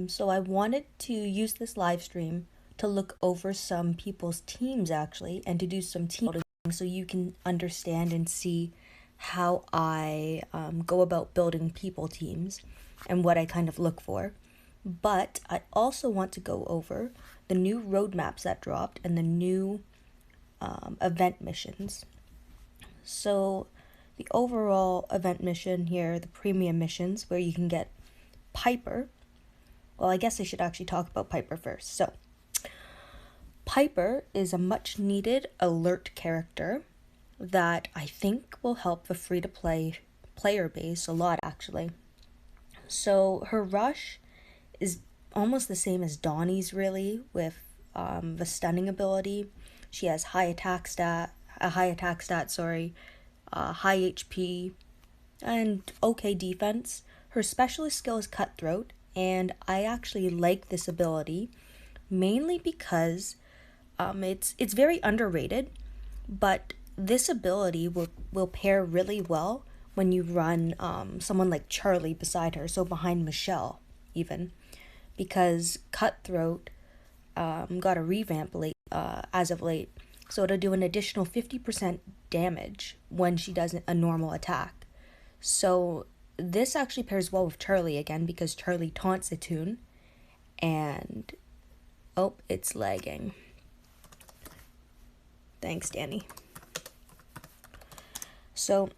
So I wanted to use this live stream to look over some people's teams actually and to do some team building so you can understand and see how I go about building people teams and what I kind of look for. But I also want to go over the new roadmaps that dropped and the new event missions. So the overall event mission here, the premium missions, where you can get Piper. Well, I guess I should actually talk about Piper first. So, Piper is a much needed alert character that I think will help the free to play player base a lot actually. So, her rush is almost the same as Donnie's really, with the stunning ability. She has high attack stat, high HP, and okay defense. Her specialist skill is Cutthroat, and I actually like this ability mainly because it's very underrated, but this ability will pair really well when you run someone like Charlie beside her, so behind Michelle even, because Cutthroat got a revamp as of late, so it'll do an additional 50% damage when she does a normal attack. So this actually pairs well with Charlie again because Charlie taunts a tune, and oh, it's lagging. Thanks, Danny. So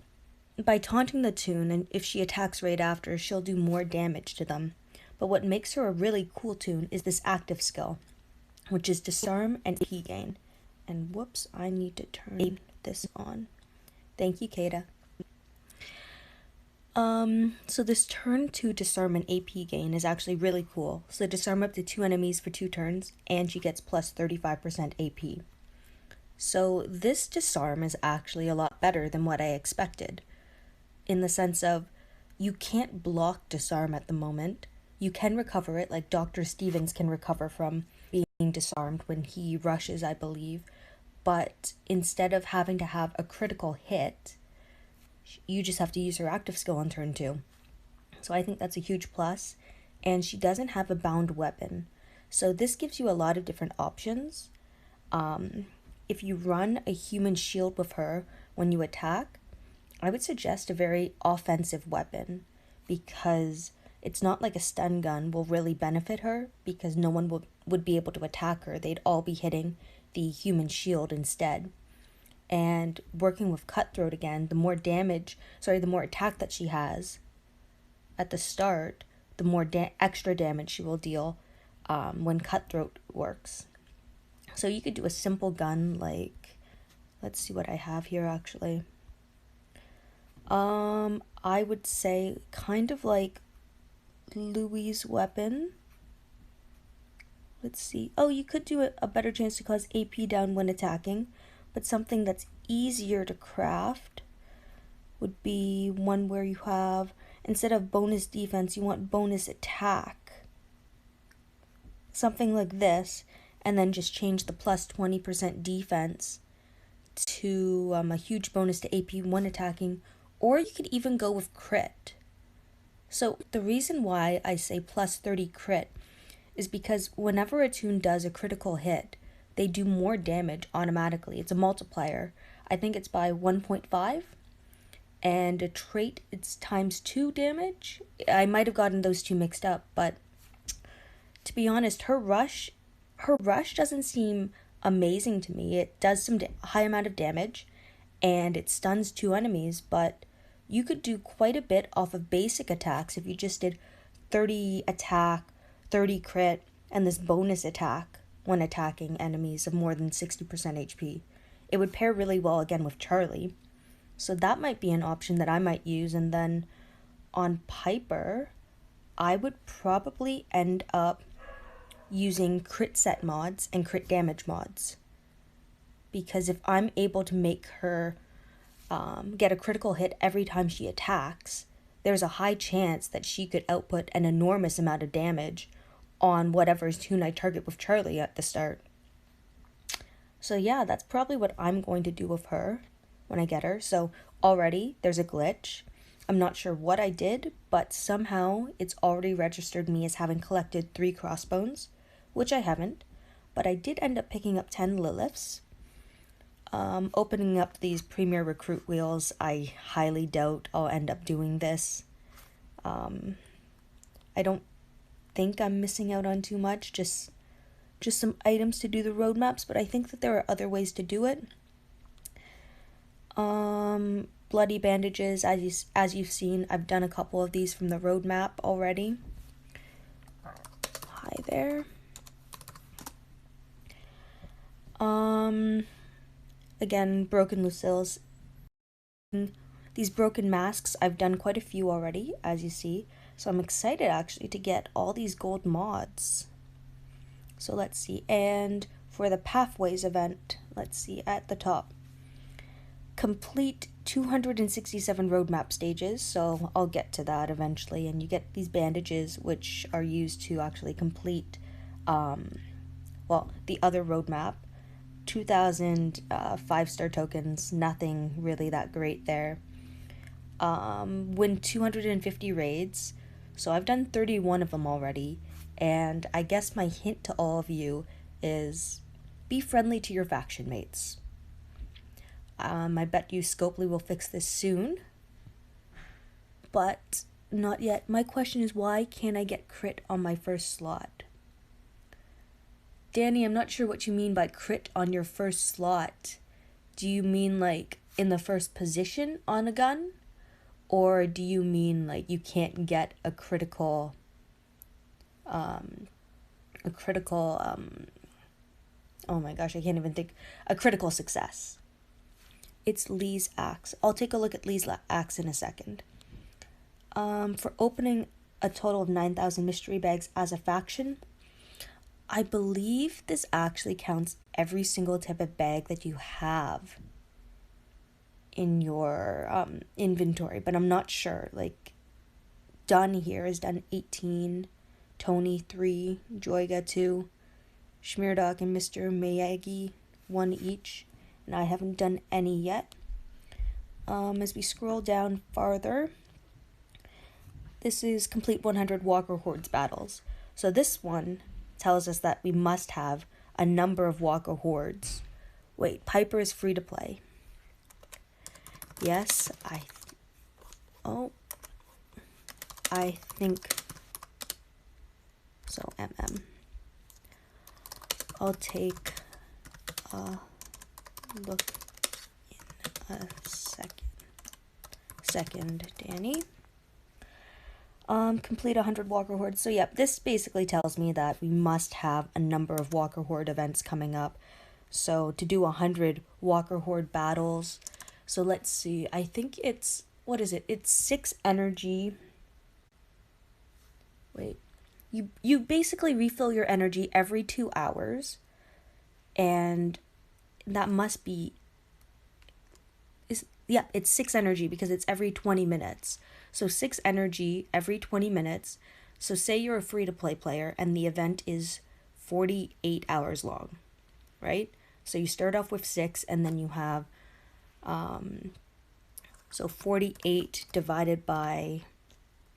by taunting the tune, and if she attacks right after, she'll do more damage to them. But what makes her a really cool tune is this active skill, which is Disarm and AP gain. And whoops, I need to turn this on. Thank you, Kata. So this turn 2 Disarm and AP gain is actually really cool. So disarm up to 2 enemies for 2 turns, and she gets plus 35% AP. So this disarm is actually a lot better than what I expected, in the sense of you can't block disarm at the moment. You can recover it, like Dr. Stevens can recover from being disarmed when he rushes, I believe. But instead of having to have a critical hit, you just have to use her active skill on turn 2. So I think that's a huge plus. And she doesn't have a bound weapon. So this gives you a lot of different options. If you run a human shield with her when you attack, I would suggest a very offensive weapon, because it's not like a stun gun will really benefit her, because no one would be able to attack her. They'd all be hitting the human shield instead. And working with Cutthroat again, the more attack that she has at the start, the more extra damage she will deal when Cutthroat works. So you could do a simple gun like, let's see what I have here actually. I would say kind of like Louis' weapon. Let's see. Oh, you could do a better chance to cause AP down when attacking, but something that's easier to craft would be one where you have, instead of bonus defense, you want bonus attack. Something like this, and then just change the plus 20% defense to a huge bonus to AP when attacking, or you could even go with crit. So the reason why I say plus 30 crit is because whenever a tune does a critical hit, they do more damage automatically. It's a multiplier. I think it's by 1.5. And a trait, it's times 2 damage. I might have gotten those two mixed up, but to be honest, her rush doesn't seem amazing to me. It does some high amount of damage, and it stuns 2 enemies, but you could do quite a bit off of basic attacks if you just did 30 attack, 30 crit, and this bonus attack when attacking enemies of more than 60% HP. It would pair really well again with Charlie. So that might be an option that I might use. And then on Piper, I would probably end up using crit set mods and crit damage mods. Because if I'm able to make her get a critical hit every time she attacks, there's a high chance that she could output an enormous amount of damage on whatever tune I target with Charlie at the start. So yeah, that's probably what I'm going to do with her when I get her. So already there's a glitch. I'm not sure what I did, but somehow it's already registered me as having collected 3 crossbones, which I haven't, but I did end up picking up 10 Liliths. Opening up these premier recruit wheels, I highly doubt I'll end up doing this. I don't think I'm missing out on too much, just some items to do the roadmaps, but I think that there are other ways to do it. Bloody bandages, as you've seen, I've done a couple of these from the roadmap already. Hi there. Again, broken Lucille's. These broken masks, I've done quite a few already, as you see. So I'm excited actually to get all these gold mods. So let's see. And for the Pathways event, let's see at the top. Complete 267 roadmap stages, so I'll get to that eventually. And you get these bandages, which are used to actually complete, the other roadmap. 2,000 5-star tokens, nothing really that great there. Win 250 raids, so I've done 31 of them already, and I guess my hint to all of you is be friendly to your faction mates. I bet you Scopely will fix this soon, but not yet. My question is, why can't I get crit on my first slot? Danny, I'm not sure what you mean by crit on your first slot. Do you mean like in the first position on a gun? Or do you mean like you can't get a critical, oh my gosh, I can't even think, a critical success? It's Lee's axe. I'll take a look at Lee's axe in a second. For opening a total of 9,000 mystery bags as a faction, I believe this actually counts every single type of bag that you have in your inventory, but I'm not sure. Like, Done here has done 18, Tony 3, Joyga 2, Schmeardock and Mr. Miyagi 1 each, and I haven't done any yet. As we scroll down farther, this is complete 100 Walker Hordes battles. So this one tells us that we must have a number of Walker Hordes. Wait, Piper is free to play. Yes, I think so. I'll take a look in a second, Danny. Complete 100 Walker Hordes. So yep, this basically tells me that we must have a number of Walker Horde events coming up. So to do 100 Walker Horde battles, so let's see, I think it's, what is it? It's 6 energy. Wait, you basically refill your energy every 2 hours, and that must be, it's 6 energy because it's every 20 minutes. So 6 energy every 20 minutes. So say you're a free-to-play player and the event is 48 hours long, right? So you start off with 6 and then you have, so 48 divided by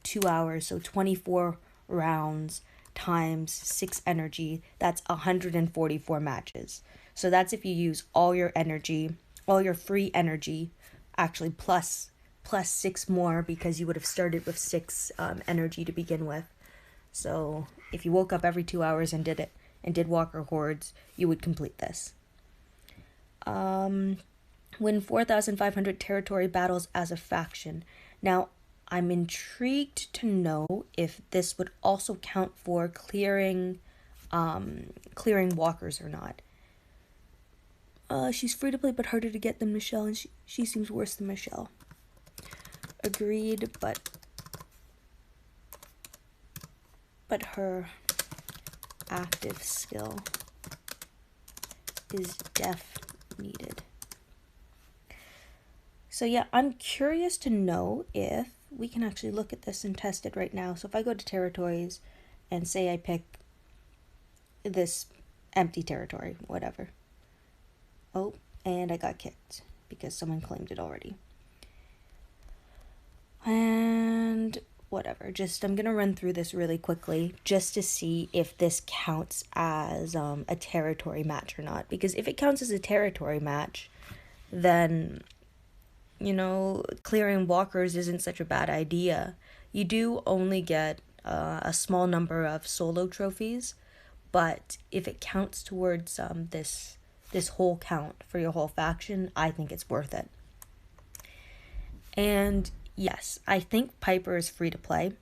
2 hours, so 24 rounds times 6 energy, that's 144 matches. So that's if you use all your energy, all your free energy, actually plus 6 more, because you would have started with 6 energy to begin with. So if you woke up every 2 hours and did it, and did Walker Hordes, you would complete this. Win 4,500 territory battles as a faction. Now, I'm intrigued to know if this would also count for clearing walkers or not. She's free to play but harder to get than Michelle, and she seems worse than Michelle. Agreed, but her active skill is def needed. So yeah, I'm curious to know if we can actually look at this and test it right now. So if I go to territories and say I pick this empty territory, whatever. Oh, and I got kicked because someone claimed it already. And whatever, just I'm gonna run through this really quickly just to see if this counts as a territory match or not. Because if it counts as a territory match, then, you know, clearing walkers isn't such a bad idea. You do only get a small number of solo trophies, but if it counts towards this whole count for your whole faction, I think it's worth it. And yes, I think Piper is free to play.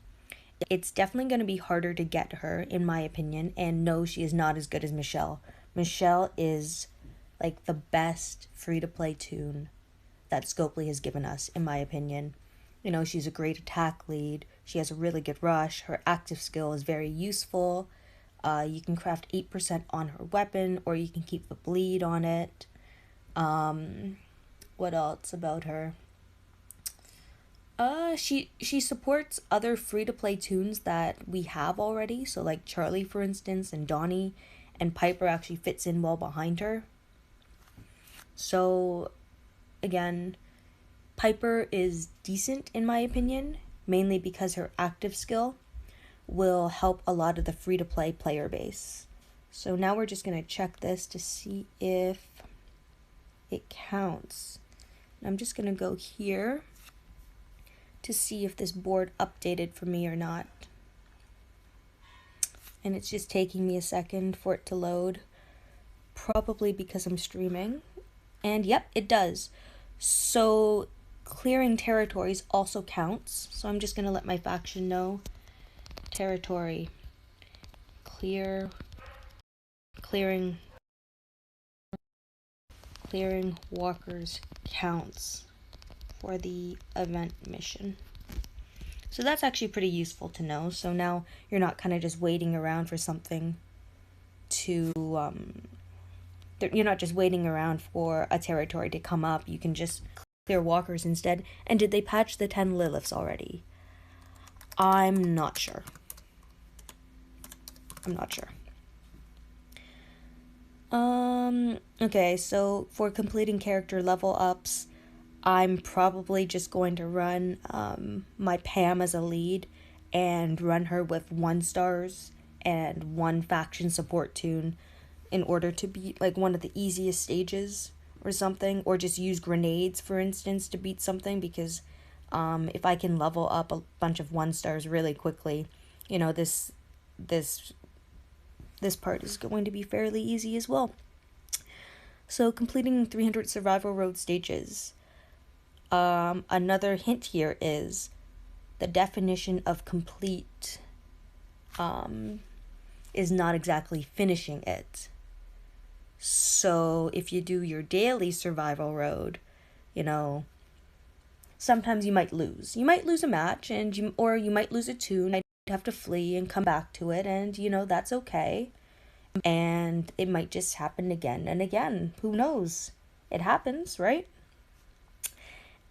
It's definitely going to be harder to get her, in my opinion, and no, she is not as good as Michelle. Michelle is like the best free to play toon that Scopely has given us, in my opinion. You know, she's a great attack lead. She has a really good rush. Her active skill is very useful. You can craft 8% on her weapon, or you can keep the bleed on it. What else about her? She supports other free to play toons that we have already. So like Charlie, for instance, and Donnie, and Piper actually fits in well behind her. So again, Piper is decent in my opinion, mainly because her active skill will help a lot of the free to play player base. So now we're just going to check this to see if it counts. I'm just going to go here to see if this board updated for me or not. And it's just taking me a second for it to load, probably because I'm streaming. And yep, it does. So clearing territories also counts. So I'm just going to let my faction know. Territory. Clearing walkers counts for the event mission. So that's actually pretty useful to know. So now you're not kind of just waiting around for something to you're not just waiting around for a territory to come up. You can just clear walkers instead. And did they patch the 10 Liliths already? I'm not sure. Okay, so for completing character level ups, I'm probably just going to run my Pam as a lead and run her with 1 stars and 1 faction support toon in order to beat like one of the easiest stages or something, or just use grenades, for instance, to beat something, because if I can level up a bunch of 1 stars really quickly, you know, this part is going to be fairly easy as well. So completing 300 survival road stages. Another hint here is the definition of complete is not exactly finishing it. So if you do your daily survival road, you know, sometimes you might lose. You might lose a match, or you might lose a toon. I'd have to flee and come back to it, and you know, that's okay. And it might just happen again and again. Who knows? It happens, right?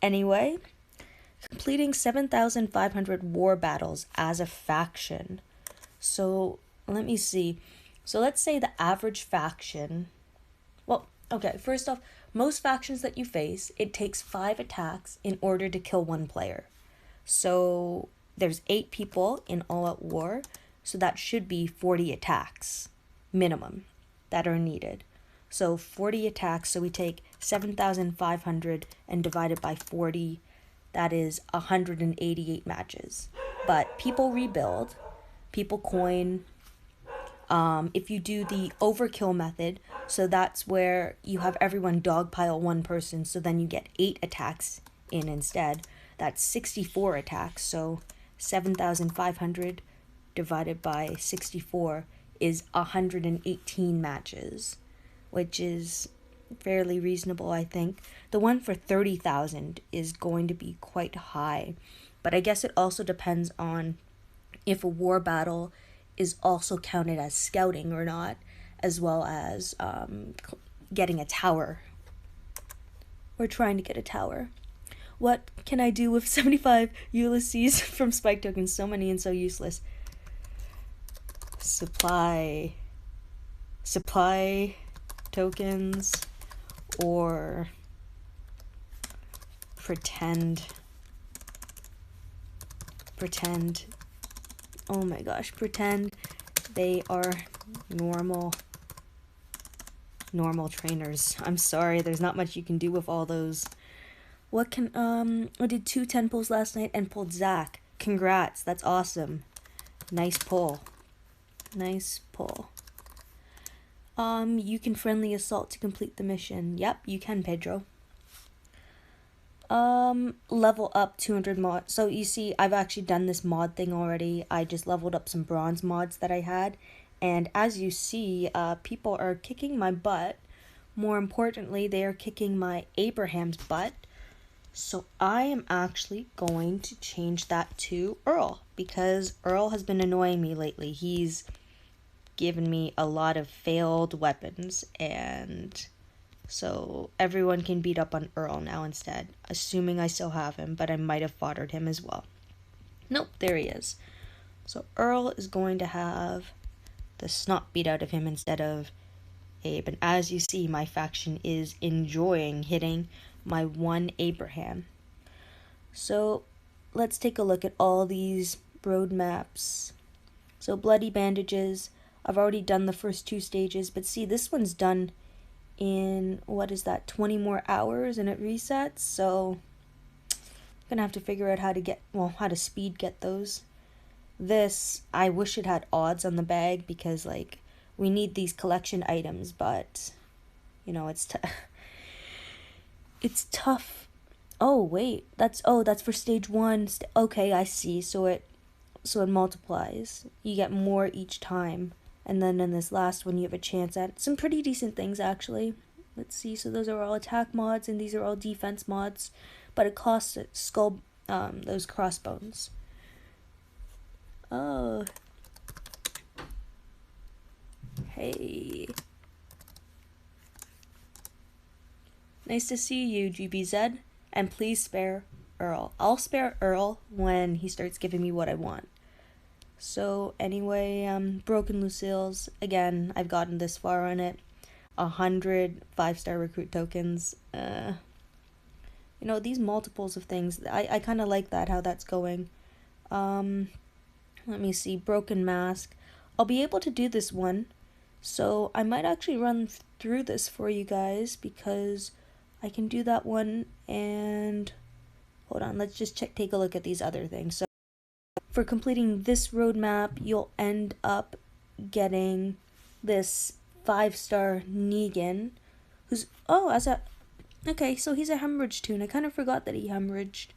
Anyway, completing 7,500 war battles as a faction. So let me see. So let's say the average faction. Well, okay, first off, most factions that you face, it takes 5 attacks in order to kill 1 player. So there's 8 people in All Out War, so that should be 40 attacks minimum that are needed. So 40 attacks, so we take 7,500 and divide it by 40, that is 188 matches. But people rebuild, people coin. If you do the overkill method, so that's where you have everyone dogpile 1 person, so then you get 8 attacks in instead. That's 64 attacks, so 7,500 divided by 64 is 118 matches, which is fairly reasonable, I think. The one for 30,000 is going to be quite high, but I guess it also depends on if a war battle is also counted as scouting or not, as well as getting a tower, or trying to get a tower. What can I do with 75 Ulysses from Spike tokens? So many and so useless. Supply tokens, or pretend pretend. Oh my gosh, pretend they are normal trainers. I'm sorry, there's not much you can do with all those. What can, I did 2 10 pulls last night and pulled Zach. Congrats, that's awesome. Nice pull. Nice pull. You can friendly assault to complete the mission. Yep, you can, Pedro. Level up 200 mods. So you see, I've actually done this mod thing already. I just leveled up some bronze mods that I had. And as you see, people are kicking my butt. More importantly, they are kicking my Abraham's butt. So I am actually going to change that to Earl, because Earl has been annoying me lately. He's given me a lot of failed weapons, and so everyone can beat up on Earl now instead, assuming I still have him, but I might have foddered him as well. Nope, there he is. So Earl is going to have the snot beat out of him instead of Abe, and as you see, my faction is enjoying hitting my one Abraham. So let's take a look at all these road maps. So bloody bandages, I've already done the first 2 stages, but see, this one's done in, what is that, 20 more hours, and it resets, so I'm gonna have to figure out how to speed get those. This, I wish it had odds on the bag, because, like, we need these collection items, but, you know, it's tough. Oh, wait, that's for stage 1. Okay, I see, so it multiplies. You get more each time. And then in this last one, you have a chance at some pretty decent things, actually. Let's see, so those are all attack mods, and these are all defense mods. But it costs those crossbones. Oh. Hey. Nice to see you, GBZ. And please spare Earl. I'll spare Earl when he starts giving me what I want. So anyway, Broken Lucille's, again, I've gotten this far on it. 100 5-star recruit tokens. You know, these multiples of things, I kind of like that, how that's going. Let me see, Broken Mask. I'll be able to do this one, so I might actually run through this for you guys, because I can do that one, and hold on, let's just take a look at these other things. So for completing this roadmap, you'll end up getting this 5-star Negan, who's, okay, so he's a hemorrhage toon. I kind of forgot that he hemorrhaged.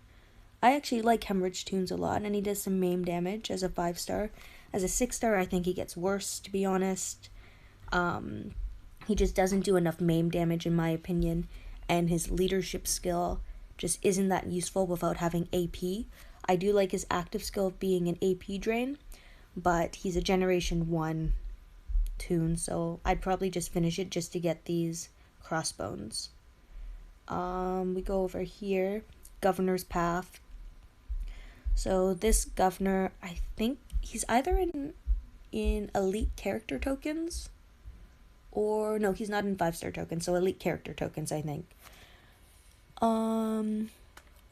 I actually like hemorrhage toons a lot, and he does some maim damage as a 5-star. As a 6-star, I think he gets worse, to be honest. He just doesn't do enough maim damage, in my opinion, and his leadership skill just isn't that useful without having AP. I do like his active skill of being an AP drain, but he's a Generation 1 toon, so I'd probably just finish it just to get these crossbones. We go over here, Governor's Path. So this governor, I think he's either in elite character tokens, or no, he's not in 5-star tokens, so elite character tokens, I think.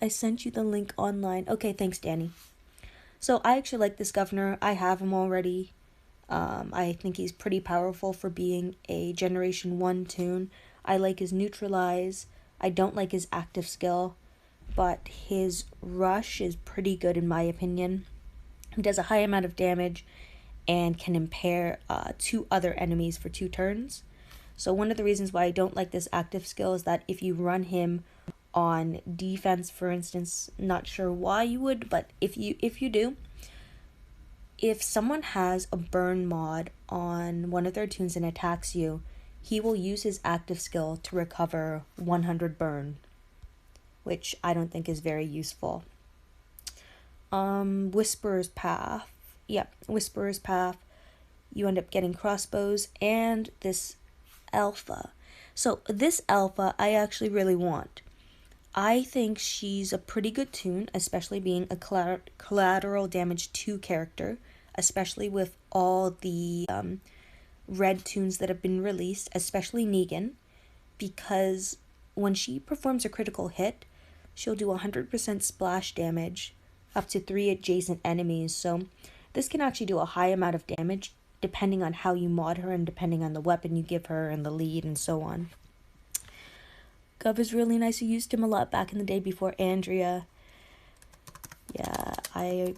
I sent you the link online. Okay, thanks, Danny. So I actually like this governor. I have him already. I think he's pretty powerful for being a Generation 1 toon. I like his neutralize. I don't like his active skill, but his rush is pretty good in my opinion. He does a high amount of damage and can impair 2 other enemies for 2 turns. So one of the reasons why I don't like this active skill is that if you run him on defense, for instance, not sure why you would, but if you do, if someone has a burn mod on one of their toons and attacks you, he will use his active skill to recover 100 burn, which I don't think is very useful. Whisperer's Path. Yep, Whisperer's Path. You end up getting crossbows and this alpha. So this alpha I actually really want. I think she's a pretty good toon, especially being a collateral damage 2 character, especially with all the red toons that have been released, especially Negan, because when she performs a critical hit, she'll do 100% splash damage up to 3 adjacent enemies. So this can actually do a high amount of damage depending on how you mod her and depending on the weapon you give her and the lead and so on. Gov is really nice. I used him a lot back in the day before Andrea. Yeah, I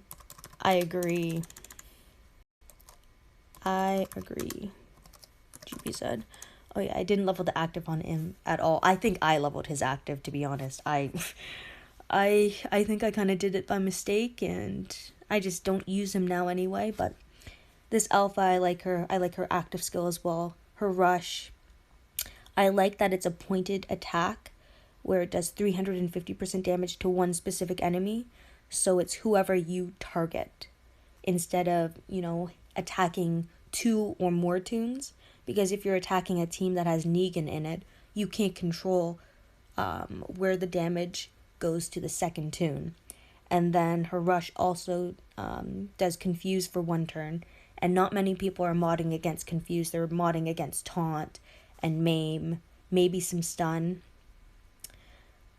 agree. I agree. GB said. Oh yeah, I didn't level the active on him at all. I think I leveled his active, to be honest. I think I kind of did it by mistake, and I just don't use him now anyway. But this alpha, I like her. I like her active skill as well. Her rush. I like that it's a pointed attack where it does 350% damage to one specific enemy. So it's whoever you target instead of, attacking 2 or more toons. Because if you're attacking a team that has Negan in it, you can't control where the damage goes to the second toon. And then her rush also does confuse for 1 turn. And not many people are modding against confuse. They're modding against taunt and maim, maybe some stun.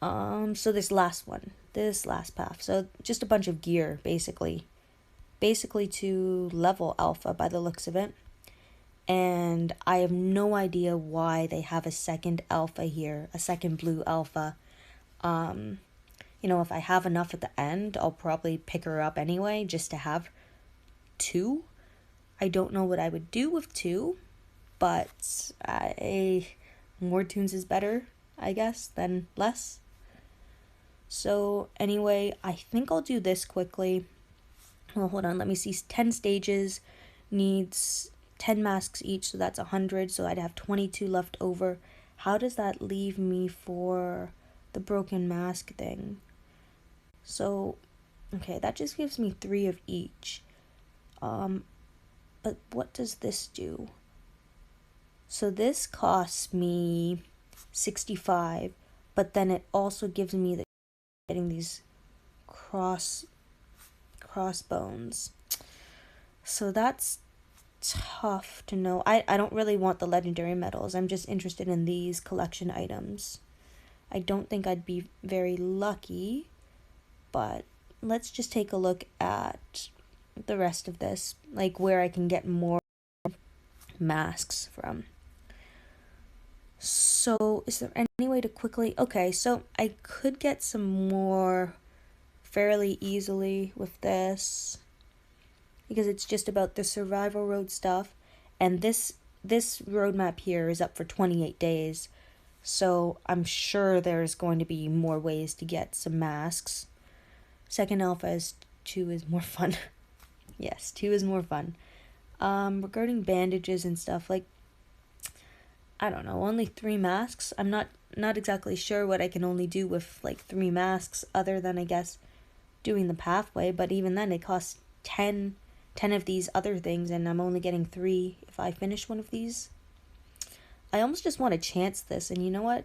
So this last path. So just a bunch of gear, basically to level alpha by the looks of it. And I have no idea why they have a second alpha here, a second blue alpha. If I have enough at the end, I'll probably pick her up anyway, just to have 2. I don't know what I would do with 2, but more toons is better, I guess, than less. So anyway, I think I'll do this quickly. Well, hold on, let me see. 10 stages needs 10 masks each, so that's 100, so I'd have 22 left over. How does that leave me for the broken mask thing? So, okay, that just gives me 3 of each. But what does this do? So this costs me 65, but then it also gives me the getting these crossbones. So that's tough to know. I don't really want the legendary medals. I'm just interested in these collection items. I don't think I'd be very lucky, but let's just take a look at the rest of this, like where I can get more masks from. So is there any way to quickly... Okay, so I could get some more fairly easily with this, because it's just about the survival road stuff, and this roadmap here is up for 28 days, so I'm sure there's going to be more ways to get some masks. Second alpha is 2 is more fun. Yes, 2 is more fun. Regarding bandages and stuff, like, I don't know, only 3 masks. I'm not exactly sure what I can only do with like 3 masks, other than I guess doing the pathway, but even then it costs 10 of these other things, and I'm only getting 3 if I finish one of these. I almost just want to chance this, and you know what?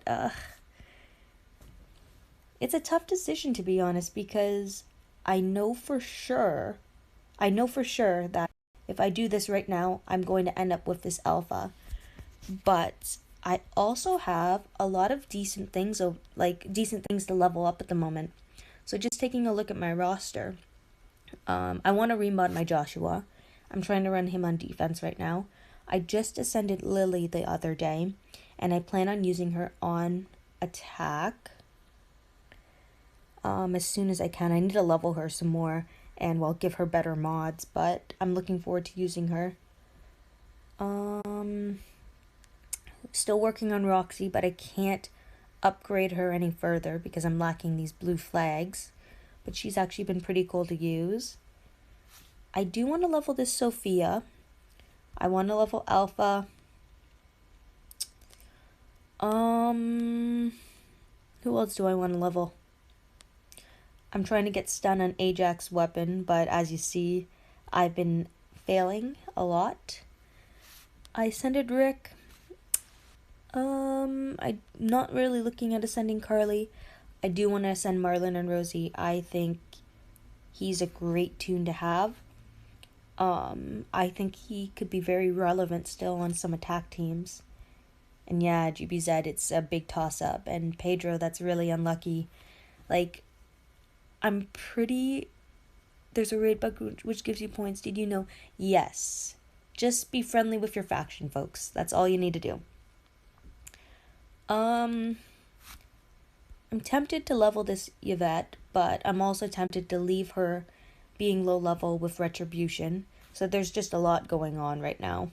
It's a tough decision, to be honest, because I know for sure that if I do this right now, I'm going to end up with this alpha. But I also have a lot of decent things to level up at the moment. So just taking a look at my roster, I want to remod my Joshua. I'm trying to run him on defense right now. I just ascended Lily the other day, and I plan on using her on attack as soon as I can. I need to level her some more and give her better mods, but I'm looking forward to using her. Still working on Roxy, but I can't upgrade her any further because I'm lacking these blue flags, but she's actually been pretty cool to use. I do want to level this Sophia. I want to level Alpha. Who else do I want to level? I'm trying to get stun on Ajax's weapon, but as you see, I've been failing a lot. I ascended Rick. I'm not really looking at ascending Carly. I do want to ascend Marlon and Rosie. I think he's a great toon to have. I think he could be very relevant still on some attack teams. And yeah, GBZ, it's a big toss-up. And Pedro, that's really unlucky. Like, I'm pretty there's a raid bug which gives you points. Did you know? Yes. Just be friendly with your faction, folks. That's all you need to do. I'm tempted to level this Yvette, but I'm also tempted to leave her being low level with Retribution. So there's just a lot going on right now.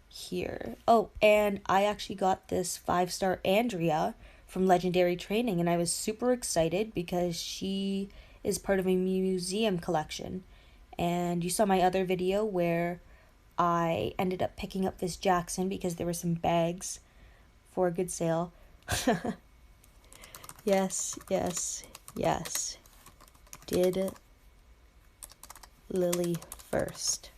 Here. Oh, and I actually got this 5-star Andrea from Legendary Training, and I was super excited because she is part of a museum collection. And you saw my other video where I ended up picking up this Jackson because there were some bags for a good sale. Yes, yes, yes. Did Lily first.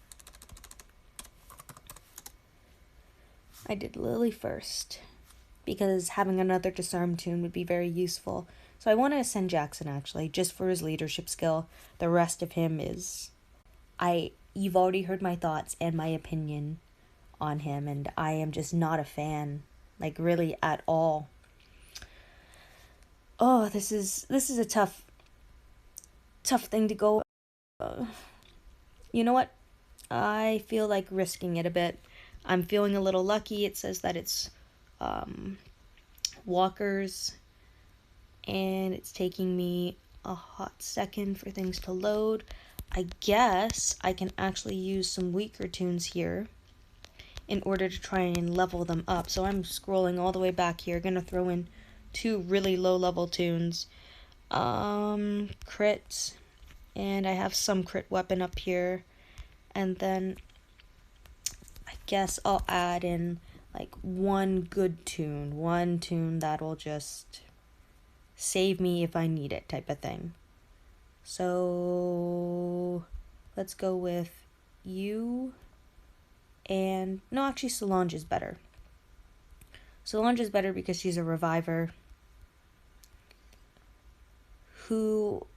I did Lily first because having another disarm tune would be very useful. So I want to ascend Jackson actually, just for his leadership skill. The rest of him is... You've already heard my thoughts and my opinion on him, and I am just not a fan, like really at all. Oh, this is a tough thing to go. You know what? I feel like risking it a bit. I'm feeling a little lucky. It says that it's walkers, and it's taking me a hot second for things to load. I guess I can actually use some weaker tunes here in order to try and level them up. So I'm scrolling all the way back here. Gonna throw in 2 really low level tunes. Crits, and I have some crit weapon up here, and then I guess I'll add in like one good tune, one tune that'll just save me if I need it type of thing. So let's go with you, and no, actually Solange is better. Solange is better because she's a reviver who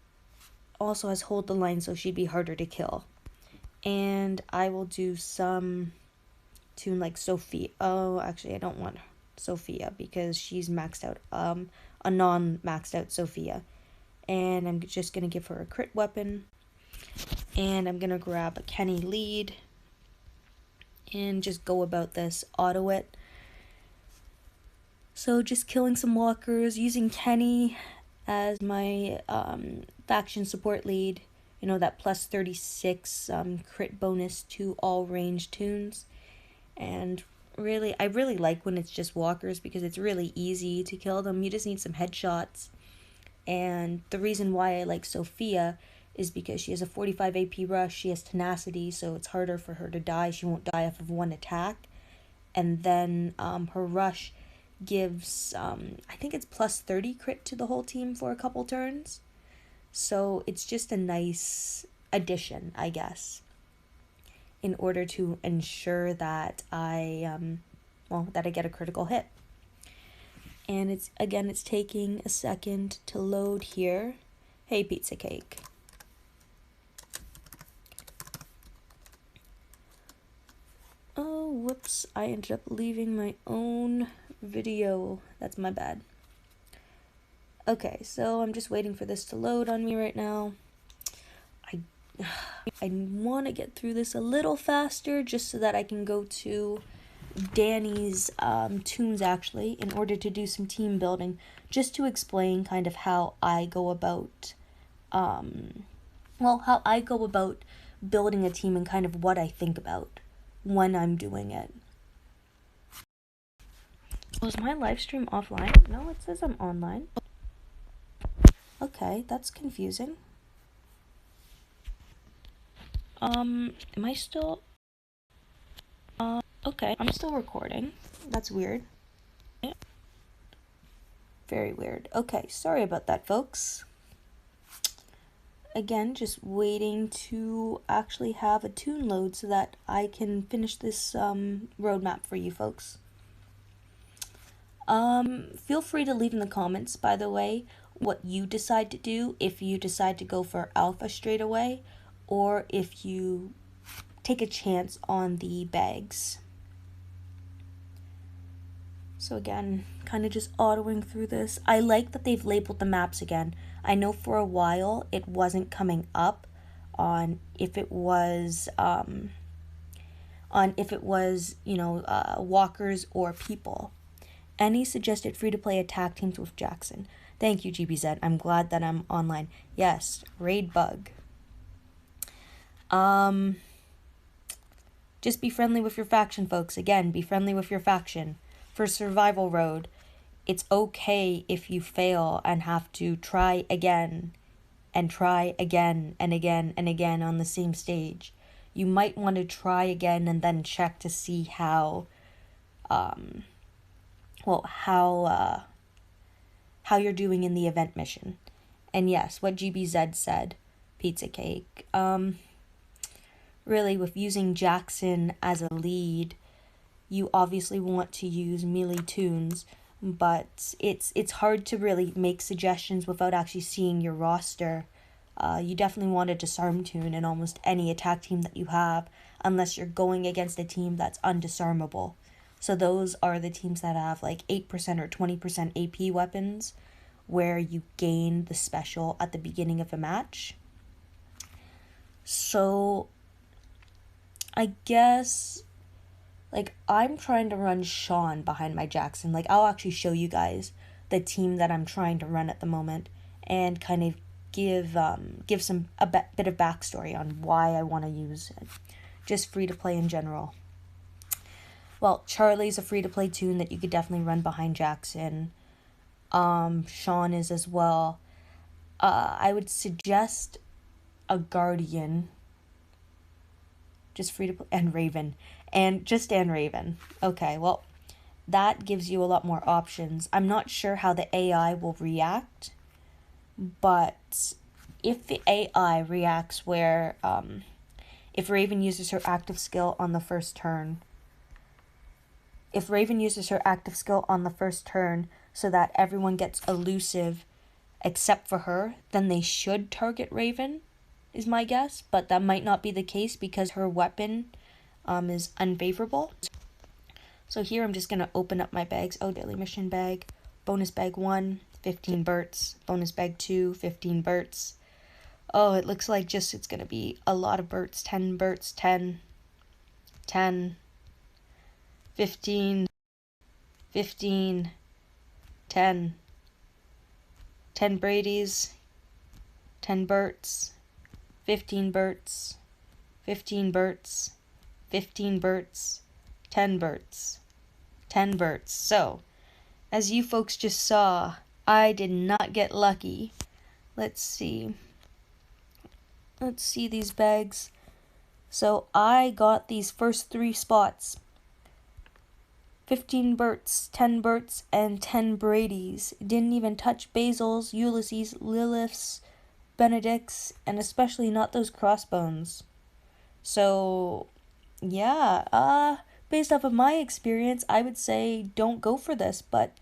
also has hold the line, so she'd be harder to kill. And I will do some tune like Sophia. Oh, actually I don't want Sophia because she's maxed out. A non-maxed out Sophia. And I'm just gonna give her a crit weapon. And I'm gonna grab a Kenny lead and just go about this, auto it. So just killing some walkers, using Kenny as my faction support lead. You know, that plus 36 crit bonus to all range tunes. And really, I really like when it's just walkers because it's really easy to kill them. You just need some headshots. And the reason why I like Sophia is because she has a 45 AP rush, she has tenacity, so it's harder for her to die. She won't die off of one attack. And then her rush gives, I think it's plus 30 crit to the whole team for a couple turns. So it's just a nice addition, I guess, in order to ensure that that I get a critical hit. And it's taking a second to load here. Hey, pizza cake. Oh, whoops, I ended up leaving my own video. That's my bad. Okay, so I'm just waiting for this to load on me right now. I want to get through this a little faster just so that I can go to Danny's tunes actually in order to do some team building, just to explain kind of how I go about how I go about building a team and kind of what I think about when I'm doing it. Was my live stream offline? No, it says I'm online. Okay, that's confusing. Am I still... okay, I'm still recording. That's weird. Very weird. Okay, sorry about that, folks. Again, just waiting to actually have a tune load so that I can finish this roadmap for you folks. Feel free to leave in the comments, by the way, what you decide to do, if you decide to go for alpha straight away, or if you take a chance on the bags. So again, kind of just autoing through this. I like that they've labeled the maps again. I know for a while it wasn't coming up on if it was walkers or people. Any suggested free-to-play attack teams with Jackson? Thank you, GBZ. I'm glad that I'm online. Yes, raid bug. Just be friendly with your faction, folks. Again, be friendly with your faction. For survival road, it's okay if you fail and have to try again and try again and again and again on the same stage. You might want to try again and then check to see how you're doing in the event mission. And yes, what GBZ said, pizza cake. Really, with using Jackson as a lead, you obviously want to use melee tunes, but it's hard to really make suggestions without actually seeing your roster. You definitely want a disarm tune in almost any attack team that you have, unless you're going against a team that's undisarmable. So those are the teams that have like 8% or 20% AP weapons, where you gain the special at the beginning of a match. So I guess, like, I'm trying to run Sean behind my Jackson. Like, I'll actually show you guys the team that I'm trying to run at the moment and kind of give a bit of backstory on why I want to use it. Just free to play in general. Well, Charlie's a free to play tune that you could definitely run behind Jackson. Sean is as well. I would suggest a Guardian. Just free to play, and Raven. And Raven. Okay, well, that gives you a lot more options. I'm not sure how the AI will react, but if the AI reacts where, if Raven uses her active skill on the first turn, so that everyone gets elusive except for her, then they should target Raven, is my guess, but that might not be the case because her weapon is unfavorable. So here I'm just going to open up my bags. Oh, daily mission bag. Bonus bag 1, 15 Berts. Bonus bag 2, 15 Berts. Oh, it looks like it's going to be a lot of Berts. 10 Berts, 10, 10, 15, 15, 10, 10 Brady's, 10 Berts, 15 Berts, 15 Berts, 15 Berts, 10 Berts, 10 Berts. So, as you folks just saw, I did not get lucky. Let's see these bags. So I got these first 3 spots. 15 Berts, 10 Berts, and 10 Brady's. Didn't even touch Basil's, Ulysses, Lilith's, Benedict's, and especially not those crossbones. So, yeah, based off of my experience, I would say don't go for this, but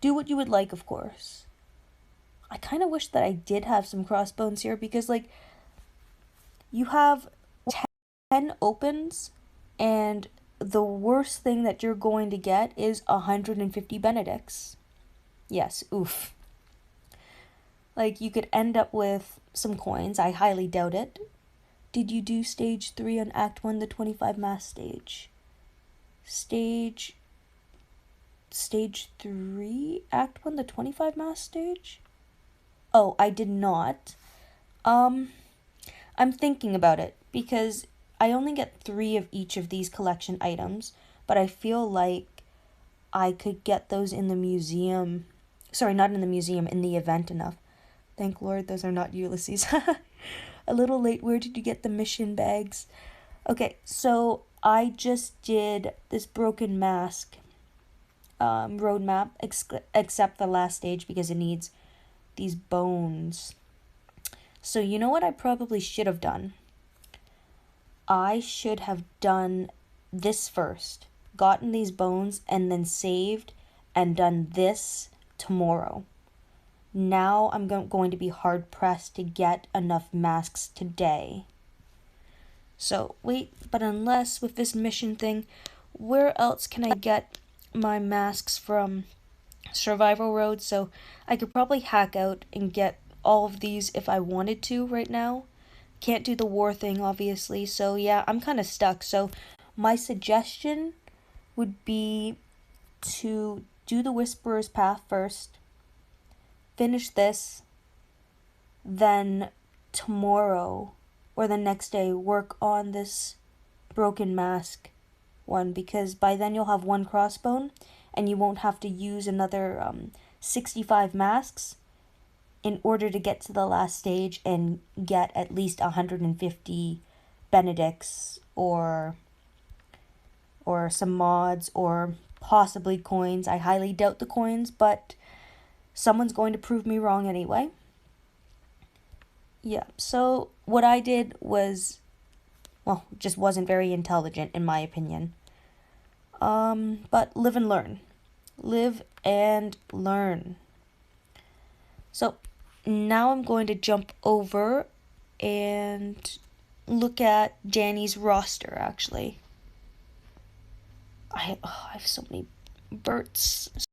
do what you would like, of course. I kind of wish that I did have some crossbones here, because, like, you have 10 opens, and the worst thing that you're going to get is 150 Benedicts. Yes, oof. Like, you could end up with some coins. I highly doubt it. Did you do stage 3 on Act 1, the 25 mass stage? Stage 3, Act 1, the 25 mass stage? Oh, I did not. I'm thinking about it, because I only get 3 of each of these collection items, but I feel like I could get those in the museum. Sorry, not in the museum, in the event enough. Thank Lord those are not Ulysses. A little late. Where did you get the mission bags? Okay, so I just did this broken mask roadmap, except the last stage, because it needs these bones. So you know what I probably should have done? I should have done this first, gotten these bones, and then saved and done this tomorrow. Now I'm going to be hard pressed to get enough masks today. So, wait, but unless with this mission thing, where else can I get my masks from? Survival Road, so I could probably hack out and get all of these if I wanted to right now. Can't do the war thing, obviously, so yeah, I'm kind of stuck. So, my suggestion would be to do the Whisperer's Path first, finish this, then tomorrow or the next day work on this broken mask one, because by then you'll have one crossbone and you won't have to use another 65 masks in order to get to the last stage and get at least 150 Benedicts or some mods or possibly coins. I highly doubt the coins, but someone's going to prove me wrong anyway. Yeah, so what I did was, well, just wasn't very intelligent in my opinion. But live and learn. Live and learn. So now I'm going to jump over and look at Danny's roster, actually. I have so many Berts.